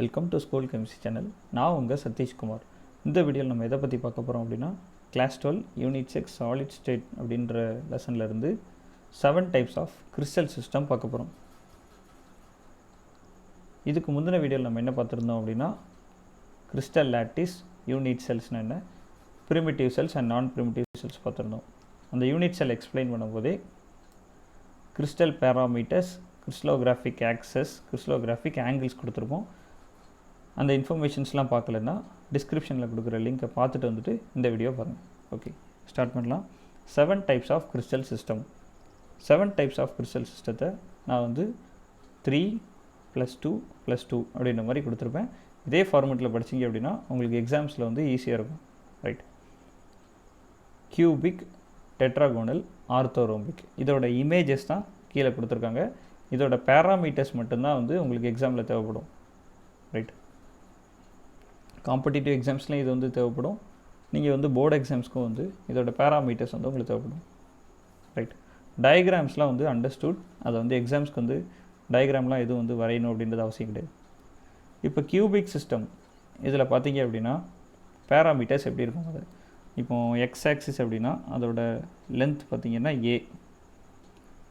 Welcome to school chemistry channel. நான் உங்கள் சதீஷ்குமார். இந்த வீடியோவில் நம்ம எதை பற்றி பார்க்க போகிறோம் அப்படின்னா, கிளாஸ் 12 யூனிட் 6 சாலிட் ஸ்டேட் அப்படின்ற லெசன்லேருந்து 7 டைப்ஸ் ஆஃப் கிறிஸ்டல் சிஸ்டம் பார்க்க போகிறோம். இதுக்கு முந்தின வீடியோவில் நம்ம என்ன பார்த்துருந்தோம் அப்படின்னா, கிறிஸ்டல் லாட்டிஸ், யூனிட் செல்ஸ்னால் என்ன, ப்ரிமிட்டிவ் செல்ஸ் அண்ட் நான் ப்ரிமிட்டிவ் செல்ஸ் பார்த்துருந்தோம். அந்த யூனிட் செல் எக்ஸ்பிளைன் பண்ணும்போதே crystal parameters, crystallographic access, crystallographic angles கொடுத்துருப்போம். அந்த இன்ஃபர்மேஷன்ஸ்லாம் பார்க்கலன்னா டிஸ்கிரிப்ஷனில் கொடுக்குற லிங்க்கை பார்த்துட்டு வந்துட்டு இந்த வீடியோ பாருங்கள். ஓகே, ஸ்டார்ட் பண்ணலாம். 7 types of crystal system. 7 types of crystal சிஸ்டத்தை நான் வந்து 3 + 2 + 2 அப்படின்ற மாதிரி கொடுத்துருப்பேன். இதே ஃபார்மெட்டில் படிச்சிங்க அப்படின்னா உங்களுக்கு எக்ஸாம்ஸில் வந்து ஈஸியாக இருக்கும். ரைட், கியூபிக், டெட்ராகோனல், ஆர்த்தோரோம்பிக், இதோட இமேஜஸ் தான் கீழே கொடுத்துருக்காங்க. இதோட பேராமீட்டர்ஸ் மட்டும்தான் வந்து உங்களுக்கு எக்ஸாமில் தேவைப்படும். ரைட், காம்படிட்டிவ் எக்ஸாம்ஸ்லேயும் இது வந்து தேவைப்படும். நீங்கள் வந்து போர்டு எக்ஸாம்ஸ்க்கும் வந்து இதோட பேராமீட்டர்ஸ் வந்து உங்களுக்கு தேவைப்படும். ரைட், டயக்ராம்ஸ்லாம் வந்து அண்டர்ஸ்டூட். அதை வந்து எக்ஸாம்ஸ்க்கு வந்து டயக்ராம்லாம் எதுவும் வந்து வரையணும் அப்படின்றது அவசியம் கிடையாது. இப்போ கியூபிக் சிஸ்டம் இதில் பார்த்தீங்க அப்படின்னா பேராமீட்டர்ஸ் எப்படி இருக்கும், அது இப்போ எக்ஸ் ஆக்சிஸ் அப்படின்னா அதோட லென்த் பார்த்திங்கன்னா ஏ,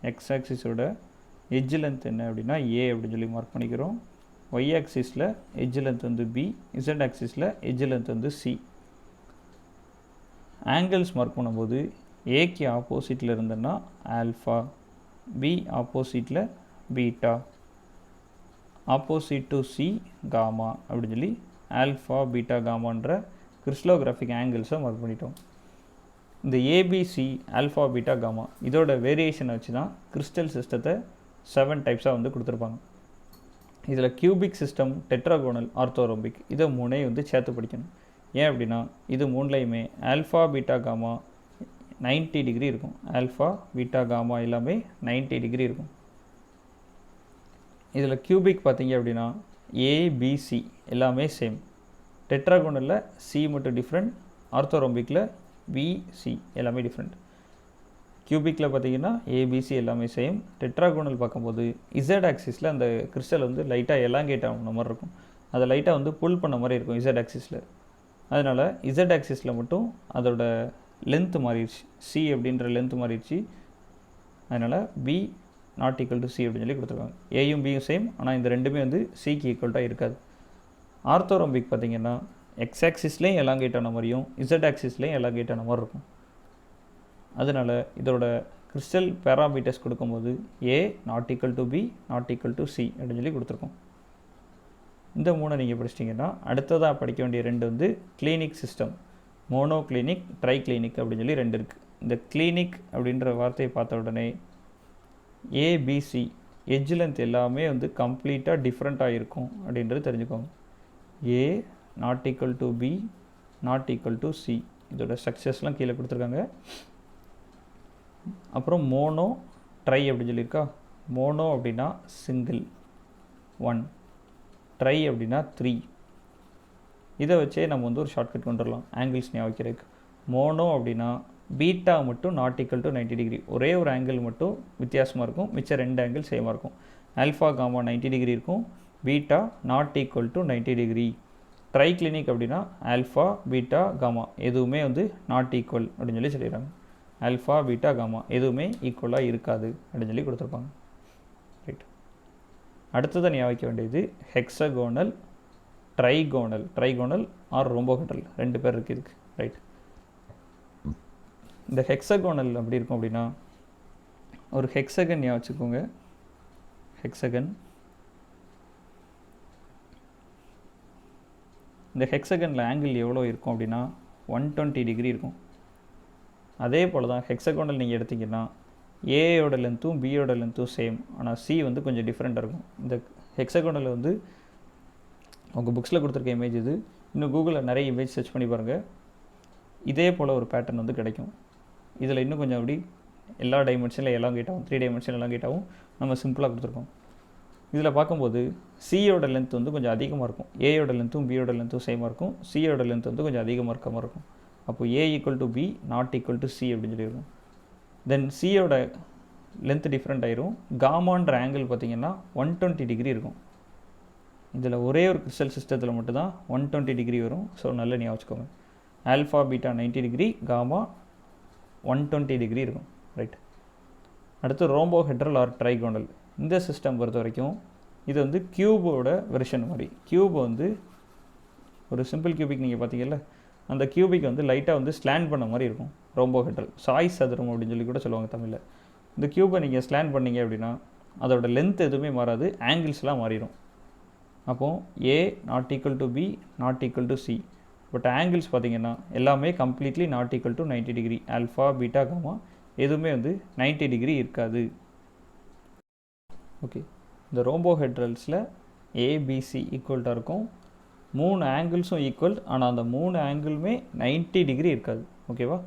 எக்ஸ் ஆக்சிஸோட எட்ஜ் லென்த் என்ன அப்படின்னா ஏ அப்படின்னு சொல்லி மார்க் பண்ணிக்கிறோம். ஒய் ஆக்சிஸில் எட்ஜ் லென்த் வந்து பி, இசட் ஆக்சிஸில் எட்ஜ் லென்த் வந்து சி. ஆங்கிள்ஸ் மார்க் பண்ணும்போது ஏக்கு ஆப்போசிட்டில் இருந்ததுன்னா ஆல்ஃபா, பி ஆப்போசிட்டில் beta, opposite to C gamma அப்படின்னு சொல்லி ஆல்ஃபா பீட்டா காமான்ற கிறிஸ்டலோகிராஃபிக் ஆங்கிள்ஸை மார்க் பண்ணிட்டோம். இந்த ஏபிசி ஆல்ஃபா பீட்டா காமா இதோட வேரியேஷனை வச்சு தான் கிறிஸ்டல் சிஸ்டத்தை 7 டைப்ஸாக வந்து கொடுத்துருப்பாங்க. இதில் கியூபிக் சிஸ்டம், டெட்ராகோனல், ஆர்த்தோரோம்பிக் இதை மூணையும் வந்து சேர்த்து படிக்கணும். ஏன் அப்படின்னா இது மூணுலையுமே ஆல்ஃபா பீட்டா காமா 90 டிகிரி இருக்கும். ஆல்ஃபா பீட்டா காமா எல்லாமே 90 டிகிரி இருக்கும். இதில் கியூபிக் பார்த்தீங்க அப்படின்னா ஏபிசி எல்லாமே சேம். டெட்ராகோனலில் சி மட்டும் டிஃப்ரெண்ட், ஆர்த்தோரோம்பிக்கில் பிசி எல்லாமே டிஃப்ரெண்ட். கியூபிக்கில் பார்த்தீங்கன்னா ஏபிசி எல்லாமே சேம். டெட்ராகோனல் பார்க்கும்போது இசட் ஆக்சிஸில் அந்த கிறிஸ்டல் வந்து லைட்டாக எலாங்கேட் ஆகின மாதிரி இருக்கும். அதை லைட்டாக வந்து புல் பண்ண மாதிரி இருக்கும் இசட் ஆக்சிஸில். அதனால் இசட் ஆக்சிஸில் மட்டும் அதோட லென்த்து மாறிடுச்சு, சி அப்படின்ற லென்த்து மாறிடுச்சு. அதனால் B not equal to C அப்படின்னு சொல்லி கொடுத்துருக்காங்க. ஏயும் பியும் சேம், ஆனால் இந்த ரெண்டுமே வந்து சிக்கு ஈக்குவல்ட்டாக இருக்காது. ஆர்த்தோரோம்பிக் பார்த்திங்கன்னா எக்ஸ் ஆக்சிஸ்லேயும் எலாங்கேட் ஆன மாதிரியும் இசட் ஆக்சிஸ்லேயும் எலாங்கேட் ஆன மாதிரி இருக்கும். அதனால் இதோட கிறிஸ்டல் பேராமீட்டர்ஸ் கொடுக்கும்போது A not equal to B not equal to C அப்படின்னு சொல்லி கொடுத்துருக்கோம். இந்த மூணை நீங்கள் படிச்சிட்டிங்கன்னா அடுத்ததாக படிக்க வேண்டிய 2 வந்து clinic system. Mono clinic, try clinic அப்படின்னு சொல்லி 2 இருக்குது. இந்த கிளினிக் அப்படின்ற வார்த்தையை பார்த்த உடனே ஏபிசி எட்ஜ் லென்த் எல்லாமே வந்து கம்ப்ளீட்டாக டிஃப்ரெண்ட்டாக இருக்கும் அப்படின்றது தெரிஞ்சுக்கோங்க. A not equal to B not equal to C, இதோட ஸ்ட்ரக்சர்ஸ்லாம் கீழே கொடுத்துருக்காங்க. அப்புறம் மோனோ, ட்ரை அப்படின்னு சொல்லியிருக்கா. மோனோ அப்படின்னா சிங்கிள் 1, ட்ரை அப்படின்னா 3. இதை வச்சே நம்ம வந்து ஒரு ஷார்ட்கட் கொண்டு வரலாம் ஆங்கிள்ஸ் ஞாபகம் வைக்கிறதுக்கு. மோனோ அப்படின்னா பீட்டா மட்டும் நாட் ஈக்குவல் டு 90 டிகிரி, ஒரே ஒரு ஆங்கிள் மட்டும் வித்தியாசமாக இருக்கும், மிச்சம் 2 ஆங்கிள் சேமாக இருக்கும். ஆல்ஃபா காமா 90 டிகிரி இருக்கும், beta not equal to 90 degree. Triclinic அப்படின்னா ஆல்ஃபா பீட்டா காமா எதுவுமே வந்து நாட் ஈக்குவல் அப்படின்னு சொல்லி சொல்லிடுறாங்க. ஆல்ஃபா பீட்டா காமா எதுவுமே ஈக்குவலாக இருக்காது அப்படின்னு சொல்லி கொடுத்துருப்பாங்க. ரைட், அடுத்ததான் ஞாபகம் வைக்க வேண்டியது hexagonal, trigonal. Trigonal R rhombohedral 2 பேர் இருக்குது இதுக்கு. ரைட், இந்த ஹெக்ஸகோனல் எப்படி இருக்கும் அப்படின்னா, ஒரு ஹெக்ஸகன் ஞாபகம் வச்சுக்கோங்க. ஹெக்ஸகன், இந்த ஹெக்ஸகனில் ஆங்கிள் எவ்வளோ இருக்கும் அப்படின்னா 120 டிகிரி இருக்கும். அதே போல் தான் ஹெக்ஸகோனல் நீங்கள் எடுத்திங்கன்னா ஏயோட லென்த்தும் பியோட லென்த்தும் சேம், ஆனால் சி வந்து கொஞ்சம் டிஃப்ரெண்ட்டாக இருக்கும். இந்த ஹெக்ஸகோனலில் வந்து உங்கள் புக்ஸில் கொடுத்துருக்க இமேஜ் இது. இன்னும் கூகுளில் நிறைய இமேஜ் சர்ச் பண்ணி பாருங்கள், இதே போல் ஒரு பேட்டர்ன் வந்து கிடைக்கும். இதில் இன்னும் கொஞ்சம் அப்படி எல்லா டைமென்ஷனில் எலாங்கேட் ஆகும், 3 டைமென்ஷன் எலாங்கேட் ஆகும். நம்ம சிம்பிளாக கொடுத்துருக்கோம். இதில் பார்க்கும்போது சியோட லென்த் வந்து கொஞ்சம் அதிகமாக இருக்கும். ஏயோட லென்த்தும் பியோட லென்த்தும் சேமாக இருக்கும், சியோட லென்த் வந்து கொஞ்சம் அதிகமாக இருக்க மாதிரி இருக்கும். அப்போ A equal to B not equal to C அப்படின்னு சொல்லியிருக்கும். தென் சியோட லென்த் டிஃப்ரெண்ட் ஆயிரும். காமான்ற ஆங்கிள் பார்த்திங்கன்னா 120 டிகிரி இருக்கும். இதில் ஒரே ஒரு கிறிஸ்டல் சிஸ்டத்தில் மட்டும்தான் 120 டிகிரி வரும். ஸோ நல்ல ஞாபகம் வச்சுக்கோங்க. Alpha beta 90 degree, gamma 120 degree இருக்கும். ரைட். அடுத்து ரோம்போஹெட்ரல் ஆர் ட்ரைகோனல். இந்த சிஸ்டம் பொறுத்த வரைக்கும் இது வந்து கியூபோட வெர்ஷன் மாதிரி. கியூப் வந்து ஒரு சிம்பிள் கியூபிக் நீங்கள் பார்த்தீங்கல்ல, அந்த கியூபிக் வந்து லைட்டாக வந்து ஸ்லாண்ட் பண்ண மாதிரி இருக்கும். ரோம்போஹெட்ரல் சாய் சதுரம் அப்படின்னு சொல்லி கூட சொல்லுவாங்க தமிழில். இந்த கியூபை நீங்கள் ஸ்லாண்ட் பண்ணீங்க அப்படின்னா அதோட லென்த் எதுவுமே மாறாது, ஆங்கிள்ஸ்லாம் மாறிடும். அப்போது A not equal to B not equal to C. But angles பார்த்தீங்கன்னா எல்லாமே completely not equal to 90 degree. Alpha beta gamma எதுவுமே வந்து 90 டிகிரி இருக்காது. ஓகே, இந்த ரோம்போஹெட்ரல்ஸில் ஏபிசி ஈக்குவல்ட்டாக இருக்கும். 3 ஆங்கிள்ஸும் ஈக்குவல், ஆனால் அந்த 3 ஆங்கிளுமே 90 டிகிரி இருக்காது. ஓகேவா?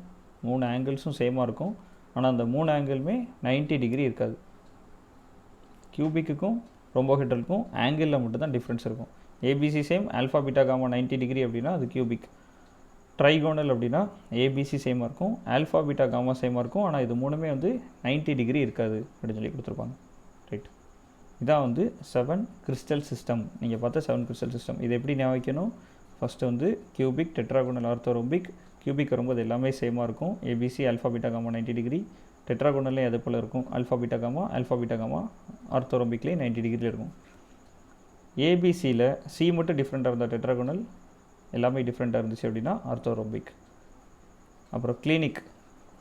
3 ஆங்கிள்ஸும் சேமாக இருக்கும், ஆனால் அந்த 3 ஆங்கிளுமே 90 டிகிரி இருக்காது. கியூபிக்குக்கும் ரோம்போஹெட்ரலுக்கும் ஆங்கிளில் மட்டும்தான் டிஃப்ரென்ஸ் இருக்கும். ABC same, alpha beta gamma 90 degree அப்படின்னா அது கியூபிக். ட்ரைகோனல் அப்படின்னா ஏபிசி சேமாக இருக்கும், ஆல்ஃபா பீட்டா காமா சேமாக இருக்கும், ஆனால் இது மூணுமே வந்து 90 டிகிரி இருக்காது அப்படின்னு சொல்லி கொடுத்துருப்பாங்க. ரைட். இதான் வந்து 7 கிறிஸ்டல் சிஸ்டம். நீங்கள் பார்த்த 7 கிறிஸ்டல் சிஸ்டம். இது எப்படி ஞாபகம் வைக்கணும்? ஃபஸ்ட்டு வந்து கியூபிக், டெட்ராகோனல், ஆர்த்தோரோம்பிக். கியூபிக் வரும்போது எல்லாமே சேமாக இருக்கும். A B C alpha beta gamma 90 degree. டெட்ராகோனல்லையும் அதே போல் இருக்கும். ஆல்ஃபா பீட்டா காமா ஆர்த்தோரோம்பிக்லேயும் 90 டிகிரியில் இருக்கும். ஏபிசியில் சி மட்டும் டிஃப்ரெண்ட்டாக இருந்தால் டெட்ராகோனல், எல்லாமே டிஃப்ரெண்ட்டாக இருந்துச்சு அப்படின்னா ஆர்த்தோரோம்பிக். அப்புறம் clinic,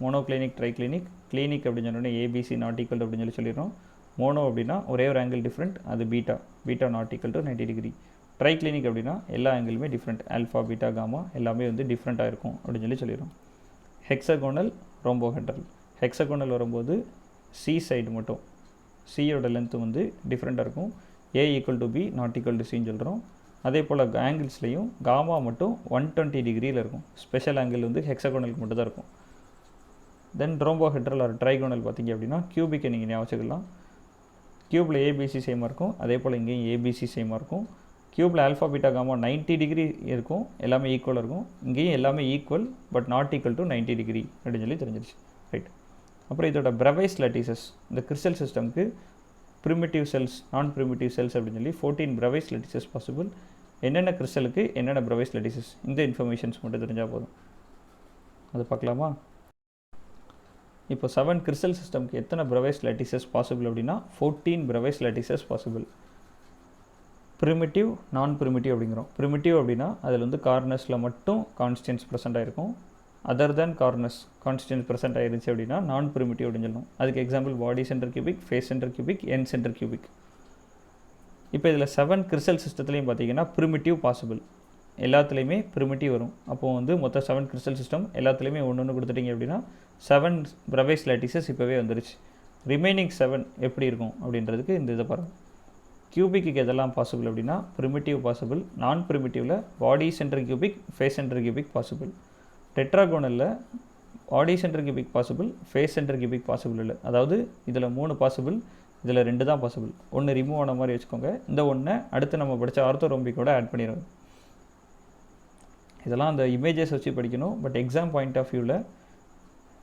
mono clinic, try clinic. Clinic அப்படின்னு சொன்னோடனே ஏபிசி நாட் ஈக்குவல் அப்படின்னு சொல்லிடுறோம். மோனோ அப்படின்னா ஒரே ஒரு ஆங்கிள் டிஃப்ரெண்ட், அது beta not equal to 90 degree. Triclinic அப்படின்னா எல்லா ஆங்கிளுமே டிஃப்ரெண்ட், ஆல்ஃபா பீட்டா காமா எல்லாமே வந்து டிஃப்ரெண்ட்டாக இருக்கும் அப்படின்னு சொல்லிடுறோம். Hexagonal, rhombohedral. ஹெக்ஸகோனல் வரும்போது சி சைடு மட்டும், சியோட லென்த்து வந்து டிஃப்ரெண்ட்டாக இருக்கும். A equal to B not equal to சின்னு சொல்கிறோம். அதே போல் ஆங்கிள்ஸ்லையும் காமா மட்டும் 120 டிகிரியில் இருக்கும். ஸ்பெஷல் ஆங்கிள் வந்து ஹெக்ஸகோனலுக்கு மட்டும் தான் இருக்கும். தென் ரோம்போஹெட்ரல் ஆர் ட்ரைகோனல் பார்த்திங்க அப்படின்னா கியூபிக்கை நீங்கள் ஞாபகம் வச்சுக்கலாம். கியூபில் ஏபிசி சேமாக இருக்கும், அதே போல் இங்கேயும் ஏபிசி சேமாக இருக்கும். கியூபில் ஆல்ஃபா பீட்டா காமா 90 டிகிரி இருக்கும், எல்லாமே ஈக்குவலாக இருக்கும். இங்கேயும் எல்லாமே equal, but not equal to 90 degree அப்படின்னு சொல்லி தெரிஞ்சிருச்சு. ரைட். அப்புறம் இதோட பிரவைஸ் லட்டிசஸ். இந்த கிறிஸ்டல் சிஸ்டம்க்கு ப்ரிமிட்டிவ் செல்ஸ், நான் ப்ரிமிட்டிவ் செல்ஸ் அப்படின்னு சொல்லி 14 பிரவைஸ் லட்டிசஸ் பாசிபிள். என்னென்ன கிறிஸ்டலுக்கு என்னென்ன பிரவைஸ் லட்டிசஸ், இந்த இன்ஃபர்மேஷன்ஸ் மட்டும் தெரிஞ்சால் போதும். அது பார்க்கலாமா? இப்போ 7 கிறிஸ்டல் சிஸ்டம்க்கு எத்தனை பிரவைஸ் லட்டிசஸ் பாசிபிள் அப்படின்னா 14 Bravais lattices possible. Primitive, non primitive அப்படிங்கிறோம். ப்ரிமிட்டிவ் அப்படின்னா அதில் வந்து கார்னர்ஸில் மட்டும் கான்ஸ்டன்ஸ் ப்ரெசென்ட் ஆகிருக்கும். Other than corners constants present ஆகிருந்துச்சு அப்படின்னா நான் ப்ரிமிட்டிவ் அப்படின்னு சொல்லணும். அதுக்கு example body centre cubic, face centre cubic, end centre cubic. இப்போ இதில் 7 கிறிஸ்டல் சிஸ்டத்துலையும் பார்த்தீங்கன்னா ப்ரிமிட்டிவ் பாசிபிள். எல்லாத்துலேயுமே ப்ரிமிட்டிவ் வரும். அப்போது வந்து மொத்தம் 7 கிறிஸ்டல் சிஸ்டம் எல்லாத்துலேயுமே ஒன்று கொடுத்துட்டிங்க அப்படின்னா 7 பிரவைஸ் லாட்டிசஸ் இப்போவே வந்துருச்சு. ரிமைனிங் 7 எப்படி இருக்கும் அப்படின்றதுக்கு இந்த இதை பாருங்கள். கியூபிக்கு எதெல்லாம் பாசிபிள் அப்படின்னா ப்ரிமிட்டிவ் பாசிபிள், நான் ப்ரிமிட்டிவில் body centre cubic, face centre cubic possible. டெட்ராகோனலில் body centre cubic possible, face centre cubic possible இல்லை. அதாவது இதில் 3 பாசிபிள், இதில் 2 தான் பாசிபிள். ஒன்று ரிமூவ் ஆன மாதிரி வச்சுக்கோங்க. இந்த ஒன்றை அடுத்து நம்ம படித்த ஆர்த்தோரோம்பிக்கோட ஆட் பண்ணிடுவோம். இதெல்லாம் அந்த இமேஜஸ் வச்சு படிக்கணும். பட் எக்ஸாம் பாயிண்ட் ஆஃப் வியூவில்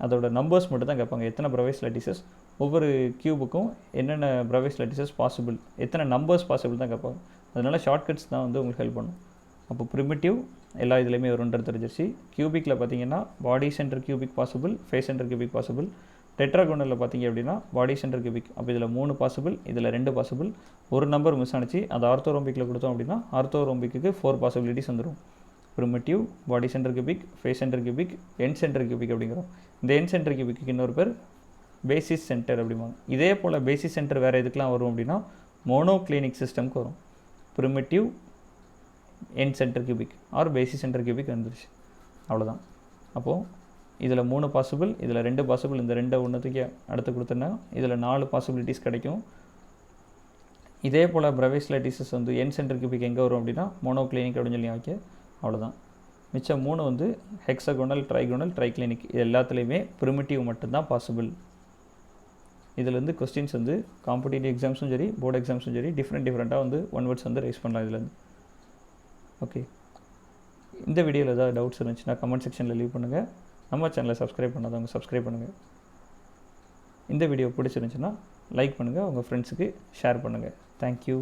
அதோட நம்பர்ஸ் மட்டும் தான் கேட்பாங்க. எத்தனை பிரவைஸ் லாட்டிசஸ், ஒவ்வொரு கியூபுக்கும் என்னென்ன பிரவைஸ் லாட்டிசஸ் பாசிபிள், எத்தனை நம்பர்ஸ் பாசிபிள் தான் கேட்பாங்க. அதனால் ஷார்ட்கட்ஸ் தான் வந்து உங்களுக்கு ஹெல்ப் பண்ணும். அப்போ ப்ரிமிட்டிவ் எல்லா இதுலேயுமே வரும்ன்றது தெரிஞ்சிருச்சு. கியூபிக்கில் பார்த்தீங்கன்னா body centre cubic possible, face centre cubic possible. டெட்ராகோனலில் பார்த்தீங்க அப்படின்னா பாடி சென்டர் கியூபிக். அப்போ இதில் 3 பாசிபிள், இதில் 2 பாசிபிள். ஒரு நம்பர் மிஸ் ஆனிச்சு, அது ஆர்த்தோரோம்பிக்கில் கொடுத்தோம் அப்படின்னா ஆர்த்தோரோம்பிக்கு 4 பாசிபிலிட்டிஸ் வந்துடும். Primitive, body centre cubic, face centre cubic, end centre cubic அப்படிங்கிறோம். இந்த என் சென்டர் கியூபிக்கு இன்னொரு பேர் பேசிஸ் சென்டர் அப்படிம்பாங்க. இதே போல் பேசிஸ் சென்டர் வேறு எதுக்கெலாம் வரும் அப்படின்னா மோனோ கிளினிக் சிஸ்டம்க்கு வரும். Primitive, end centre cubic or basis center cubic வந்துருச்சு. அவ்வளோதான். அப்போது இதில் 3 பாசிபிள், இதில் 2 பாசிபிள். இந்த 2 ஒன்றுத்துக்கு அடுத்து கொடுத்தோன்னா இதில் 4 பாசிபிலிட்டிஸ் கிடைக்கும். இதே போல் பிரவைஸ் லாட்டிசஸ் வந்து என் சென்டர் கியூபிக் எங்கே வரும் அப்படின்னா மோனோ கிளினிக் அப்படின்னு சொல்லி வைக்க. அவ்வளோதான். மிச்சம் 3 வந்து ஹெக்ஸகோனல், ட்ரைகோனல், ட்ரைக்ளினிக். இது எல்லாத்துலேயுமே ப்ரிமிட்டிவ் மட்டும்தான் பாசிபிள். இதில் வந்து கொஸ்டின்ஸ் வந்து காம்படிட்டிவ் எக்ஸாம்ஸும் சரி, போர்டு எக்ஸாம்ஸும் சரி டிஃப்ரெண்ட்டாக வந்து ஒன் வேர்ட்ஸ் வந்து ரைஸ் பண்ணலாம் இதுலேருந்து. ஓகே, இந்த வீடியோவில் ஏதாவது டவுட்ஸ் இருந்துச்சுன்னா கமெண்ட் செக்ஷனில் லீவ் பண்ணுங்கள். நம்ம சேனலை சப்ஸ்கிரைப் பண்ணாதவங்க சப்ஸ்கிரைப் பண்ணுங்கள். இந்த வீடியோ பிடிச்சிருந்துச்சுன்னா லைக் பண்ணுங்கள், உங்கள் ஃப்ரெண்ட்ஸுக்கு ஷேர் பண்ணுங்கள். தேங்க்யூ.